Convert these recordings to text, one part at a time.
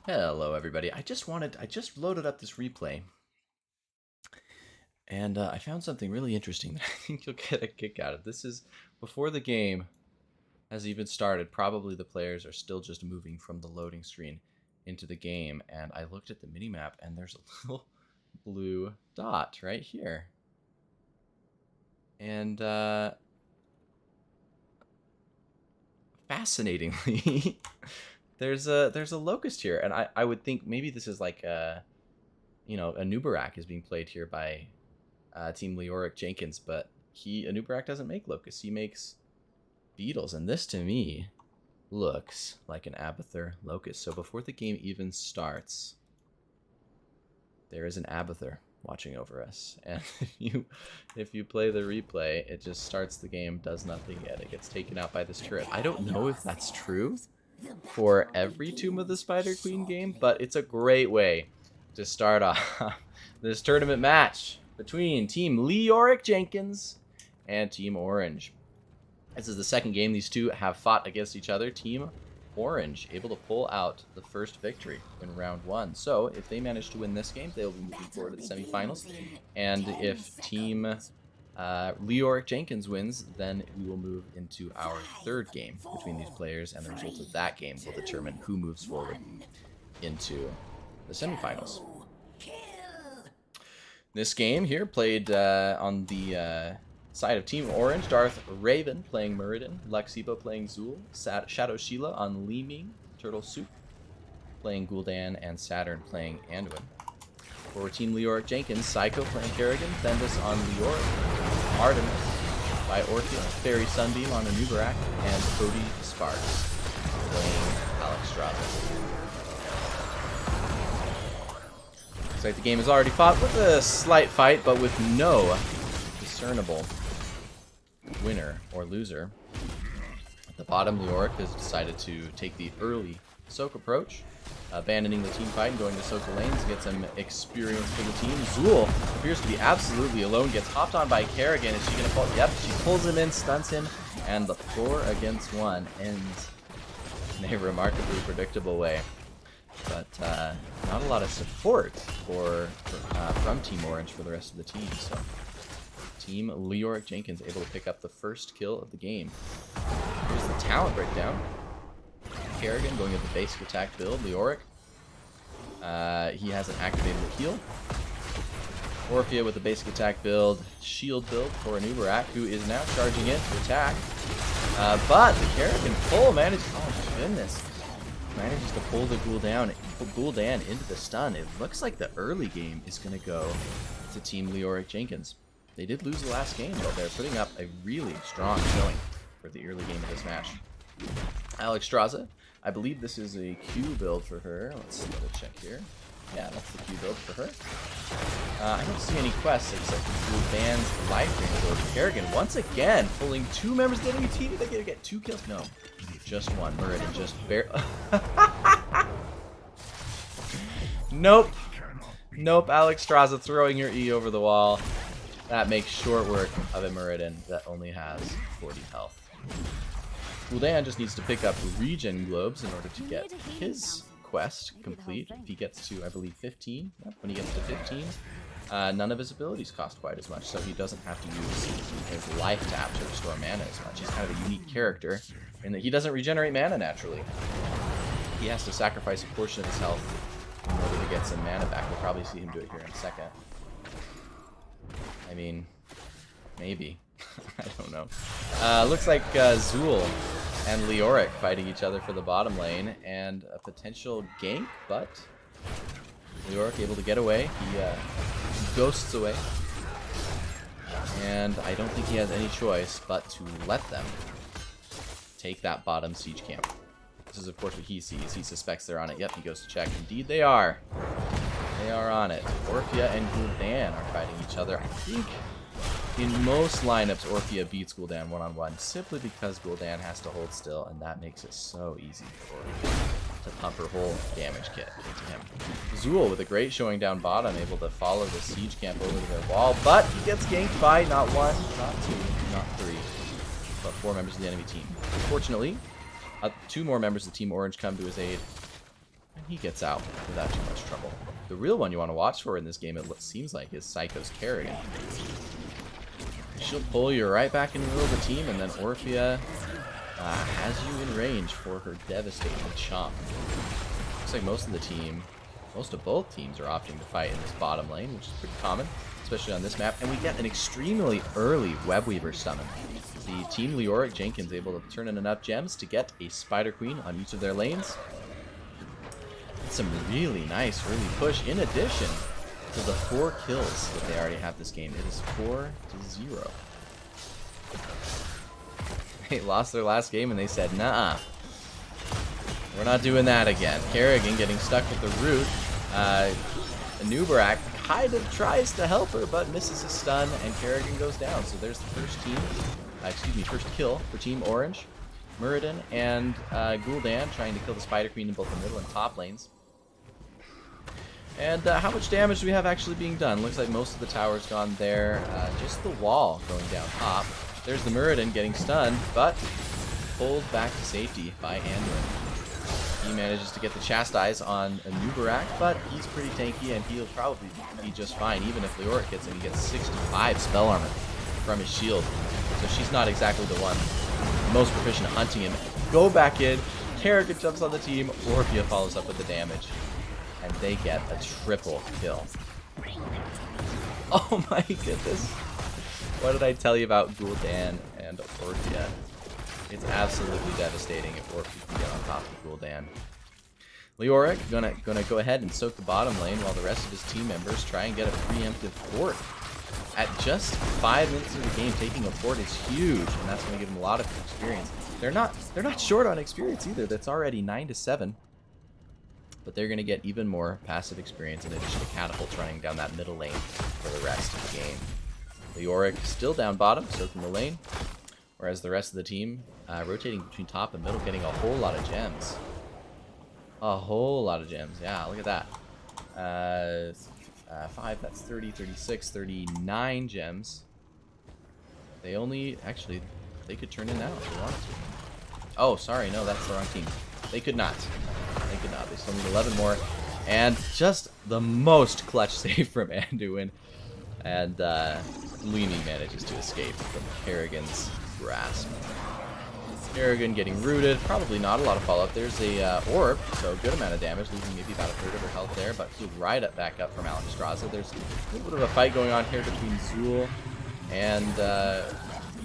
Hello, everybody. I just loaded up this replay, and I found something really interesting that I think you'll get a kick out of. This is before the game has even started. Probably the players are still just moving from the loading screen into the game, and I looked at the minimap, and there's a little blue dot right here. And fascinatingly, there's a locust here, and I would think maybe this is like a Nubarak is being played here by Team Leoric Jenkins, but Nubarak doesn't make locusts. He makes beetles, and this to me looks like an Abathur locust. So before the game even starts, there is an Abathur watching over us, and if you play the replay, it just starts the game, does nothing yet. It gets taken out by this turret. I don't know if that's true for every Tomb of the Spider Queen game, but it's a great way to start off this tournament match between Team Leoric Jenkins and Team Orange. This is the second game these two have fought against each other. Team Orange able to pull out the first victory in round one. So if they manage to win this game, they'll be moving forward to the semifinals. And if Team Leoric Jenkins wins, then we will move into our third game between these players, and the result of that game will determine who moves forward into the semifinals. This game here played on the side of Team Orange, Darth Raven playing Muradin, Lexibo playing Zul, Shadow Sheila on Li Ming, Turtle Soup playing Gul'dan, and Saturn playing Anduin. For Team Leoric Jenkins, Psycho playing Kerrigan, Thembus on Leoric, Artemis by Orphea, Fairy Sunbeam on Anubarak, and Cody Sparks playing Alex Straza. Looks like the game is already fought with a slight fight, but with no discernible winner or loser. At the bottom, Leoric has decided to take the early soak approach, abandoning the team fight and going to soak the lanes, get some experience for the team. Zul appears to be absolutely alone, gets hopped on by Kerrigan. Is she going to fall? Yep, she pulls him in, stuns him, and the 4 against 1 ends in a remarkably predictable way. But not a lot of support from Team Orange for the rest of the team. So Team Leoric Jenkins able to pick up the first kill of the game. Here's the talent breakdown. Kerrigan going with the basic attack build. Leoric, he hasn't activated the heal. Orphea with the basic attack build, shield build for Anubarak, who is now charging in to attack. But the Kerrigan pull manages, oh my goodness, manages to pull the Gul'dan into the stun. It looks like the early game is going to go to Team Leoric Jenkins. They did lose the last game, but they're putting up a really strong showing for the early game of this match. Alex Straza, I believe this is a Q build for her. Let's double check here. Yeah, that's the Q build for her. I don't see any quests except for Gul'dan's life drain build. Kerrigan once again pulling 2 members of the enemy team. Are they gonna get 2 kills? No, just 1. Muradin just Nope. Nope, Alex Straza throwing your E over the wall. That makes short work of a Muradin that only has 40 health. Gul'dan just needs to pick up regen globes in order to get his quest complete. If he gets to, I believe, 15, yep, when he gets to 15, none of his abilities cost quite as much, so he doesn't have to use his life tap to restore mana as much. He's kind of a unique character in that he doesn't regenerate mana naturally. He has to sacrifice a portion of his health in order to get some mana back. We'll probably see him do it here in a second. I mean, maybe. I don't know. Looks like Zul and Leoric fighting each other for the bottom lane, and a potential gank, but Leoric able to get away. He ghosts away, and I don't think he has any choice but to let them take that bottom siege camp. This is, of course, what he sees. He suspects they're on it. Yep, he goes to check. Indeed, they are. They are on it. Orphea and Gul'dan are fighting each other. I think in most lineups, Orphea beats Gul'dan one-on-one simply because Gul'dan has to hold still, and that makes it so easy for Orphea to pump her whole damage kit into him. Zul with a great showing down bottom, able to follow the siege camp over to their wall, but he gets ganked by not 1, not 2, not 3, but 4 members of the enemy team. Fortunately, 2 more members of Team Orange come to his aid, and he gets out without too much trouble. The real one you want to watch for in this game, it seems like, is Psycho's Kerrigan. She'll pull you right back in the middle of the team, and then Orphea has you in range for her devastating chomp. Looks like most of both teams are opting to fight in this bottom lane, which is pretty common, especially on this map. And we get an extremely early Webweaver summon. The team Leoric Jenkins able to turn in enough gems to get a Spider Queen on each of their lanes. Some really nice early push in addition to the 4 kills that they already have this game. It is 4-0. They lost their last game and they said, nah, we're not doing that again. Kerrigan getting stuck with the root. Nubarak kind of tries to help her, but misses a stun, and Kerrigan goes down. So there's the first kill for Team Orange. Muradin and Gul'dan trying to kill the Spider Queen in both the middle and top lanes. And how much damage do we have actually being done? Looks like most of the tower's gone there. Just the wall going down top. There's the Muradin getting stunned, but pulled back to safety by Anduin. He manages to get the Chastise on Nubarak, but he's pretty tanky and he'll probably be just fine. Even if Leoric hits him, he gets 65 spell armor from his shield. So she's not exactly the one most proficient at hunting him. Go back in, Kerrigan jumps on the team, Orphea follows up with the damage. And they get a triple kill. Oh my goodness. What did I tell you about Gul'dan and Orphea? It's absolutely devastating if Orphea can get on top of Gul'dan. Leoric gonna go ahead and soak the bottom lane while the rest of his team members try and get a preemptive fort. At just 5 minutes of the game, taking a fort is huge, and that's gonna give them a lot of experience. They're not short on experience either. That's already 9-7. But they're going to get even more passive experience in addition to catapults running down that middle lane for the rest of the game. Leoric still down bottom, soaking the lane, whereas the rest of the team rotating between top and middle, getting a whole lot of gems. A whole lot of gems, yeah, look at that. 5, that's 30, 36, 39 gems. They only, actually, they could turn in now if they wanted to. Oh, sorry, no, that's the wrong team. They could not. They could not. They still need 11 more. And just the most clutch save from Anduin. And Luini manages to escape from Kerrigan's grasp. Kerrigan getting rooted. Probably not a lot of follow-up. There's a orb, so a good amount of damage, losing maybe about a third of her health there, but healed right back up from Alexstrasza. There's a little bit of a fight going on here between Zul and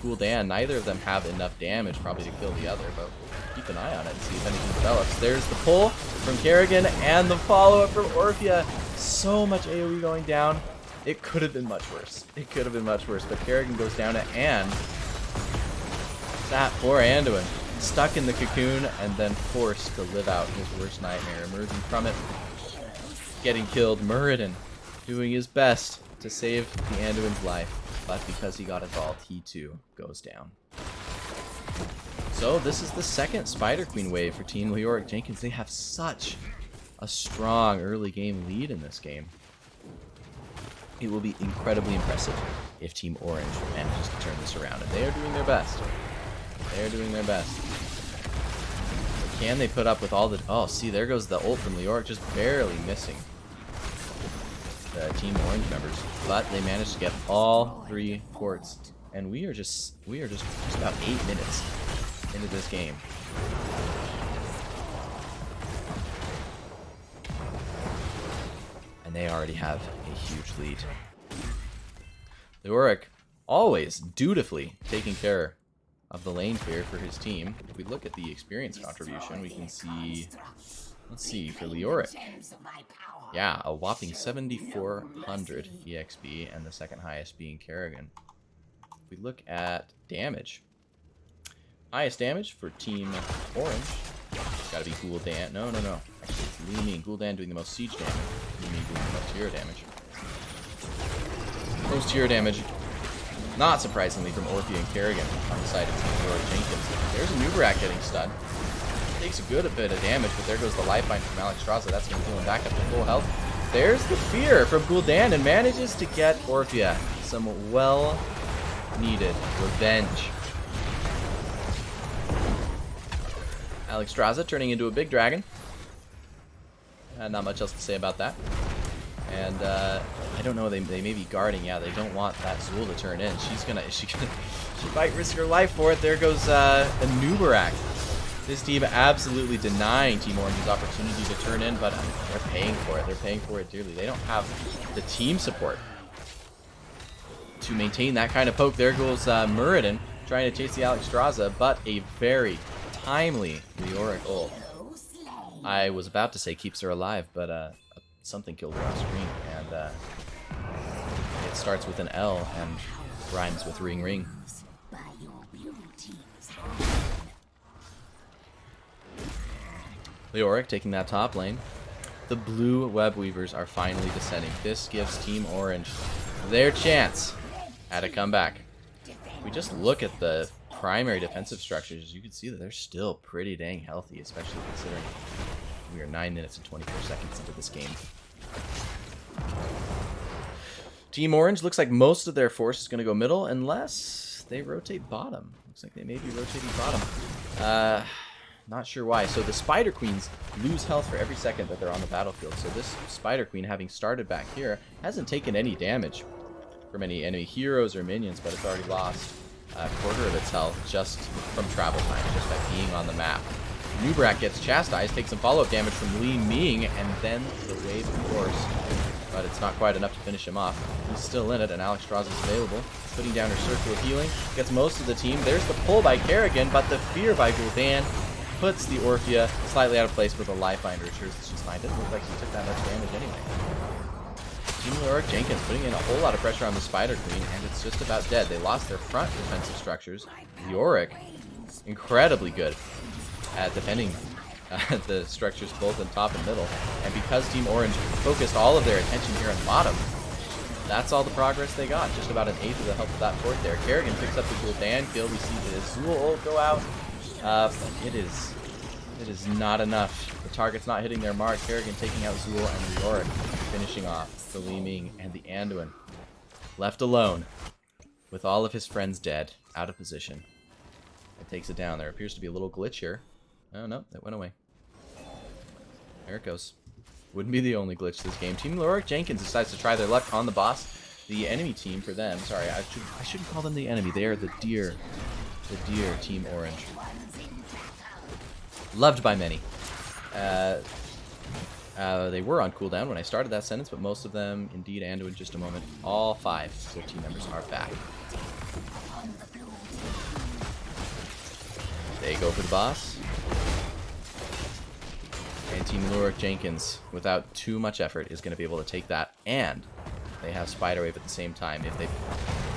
Gul'dan. Neither of them have enough damage probably to kill the other, but keep an eye on it and see if anything develops. There's the pull from Kerrigan and the follow-up from Orphea. So much AoE going down. It could have been much worse. It could have been much worse, but Kerrigan goes down and that poor Anduin, stuck in the cocoon and then forced to live out his worst nightmare. Emerging from it, getting killed. Muradin doing his best to save the Anduin's life, but because he got involved, he too goes down. So this is the second Spider Queen wave for Team Leoric Jenkins. They have such a strong early game lead in this game. It will be incredibly impressive if Team Orange manages to turn this around, and they are doing their best. They are doing their best. But can they put up with all the... Oh, see, there goes the ult from Leoric, just barely missing the Team Orange members. But they managed to get all 3 forts, and we are just about 8 minutes into this game. And they already have a huge lead. Leoric always dutifully taking care of the lane clear for his team. If we look at the experience contribution, we can see, let's see, for Leoric, yeah, a whopping 7,400 EXP, and the second highest being Kerrigan. If we look at damage, highest damage for Team Orange, it's gotta be Gul'dan. No. Actually, it's Li Ming. Gul'dan doing the most siege damage. Li Ming doing the most hero damage. Most hero damage, not surprisingly, from Orphea and Kerrigan on the side of Team Leoric Jenkins. There's a Nubarak getting stunned. Takes a good bit of damage, but there goes the lifeline from Alexstrasza. That's going to heal him back up to full health. There's the fear from Gul'dan, and manages to get Orphea some well-needed revenge. Alexstrasza turning into a big dragon. Not much else to say about that. And I don't know. They may be guarding. Yeah, they don't want that Zool to turn in. She might risk her life for it. There goes a Nubarak. This team absolutely denying Team Orange's opportunity to turn in, but they're paying for it. They're paying for it dearly. They don't have the team support to maintain that kind of poke. There goes Muradin trying to chase the Alexstrasza, but a very timely Leoric ult. I was about to say keeps her alive, but something killed her off screen, and it starts with an L and rhymes with ring ring. Leoric taking that top lane. The blue web weavers are finally descending. This gives Team Orange their chance at a comeback. If we just look at the primary defensive structures, you can see that they're still pretty dang healthy, especially considering we are 9 minutes and 24 seconds into this game. Team Orange looks like most of their force is going to go middle unless they rotate bottom. Looks like they may be rotating bottom. Not sure why. So the Spider Queens lose health for every second that they're on the battlefield. So this Spider Queen, having started back here, hasn't taken any damage from any enemy heroes or minions, but it's already lost a quarter of its health just from travel time, just by being on the map. Nubarak gets chastised, takes some follow-up damage from Li Ming, and then the wave of course. But it's not quite enough to finish him off. He's still in it, and Alexstrasza is available. Putting down her circle of healing. Gets most of the team. There's the pull by Kerrigan, but the fear by Gul'dan puts the Orphea slightly out of place with a Lifeliner. Ensures that she's fine. Didn't look like she took that much damage anyway. Team Leoric Jenkins putting in a whole lot of pressure on the Spider Queen, and it's just about dead. They lost their front defensive structures. Leoric, incredibly good at defending the structures both in top and middle. And because Team Orange focused all of their attention here on bottom, that's all the progress they got. Just about an eighth of the health of that fort there. Kerrigan picks up the Gul'dan kill. We see the Zool ult go out. But it is not enough. The target's not hitting their mark. Kerrigan taking out Zool and Leoric, finishing off the Li Ming and the Anduin. Left alone, with all of his friends dead, out of position. It takes it down. There appears to be a little glitch here. Oh no, it went away. There it goes. Wouldn't be the only glitch this game. Team Leoric Jenkins decides to try their luck on the boss. The enemy team for them, sorry, I shouldn't call them the enemy. They are the dear Team Orange. Loved by many. They were on cooldown when I started that sentence, but most of them, indeed, and in just a moment, all 5 of their team members are back. They go for the boss. And Team Leoric Jenkins, without too much effort, is going to be able to take that. And they have Spider Wave at the same time. If they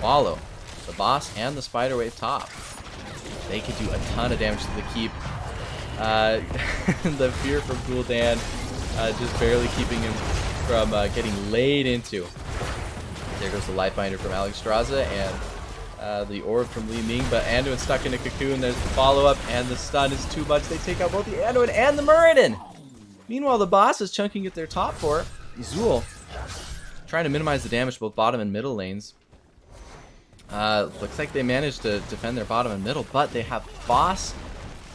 follow the boss and the Spider Wave top, they could do a ton of damage to the keep. The fear from Gul'dan just barely keeping him from getting laid into. There goes the Lifeliner from Alexstrasza and the orb from Li Ming, but Anduin stuck in a cocoon. There's the follow-up, and the stun is too much. They take out both the Anduin and the Muradin. Meanwhile, the boss is chunking at their top fort. Zool trying to minimize the damage to both bottom and middle lanes. Looks like they managed to defend their bottom and middle, but they have boss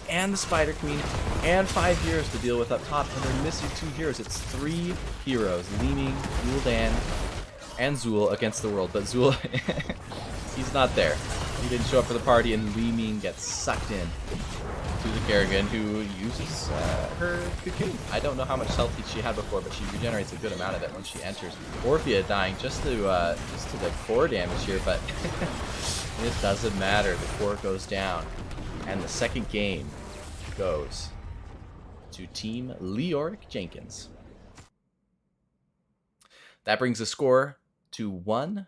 and the Spider Queen and 5 heroes to deal with up top, and they're missing 2 heroes. It's 3 heroes, Li Ming, Gul'dan, and Zool against the world, but Zool, he's not there. He didn't show up for the party, and Li Ming gets sucked in to the Kerrigan, who uses her cocoon. I don't know how much health she had before, but she regenerates a good amount of it when she enters. Orphea dying just to the core damage here, but it doesn't matter. The core goes down, and the second game goes to Team Leoric Jenkins. That brings the score to 1-1.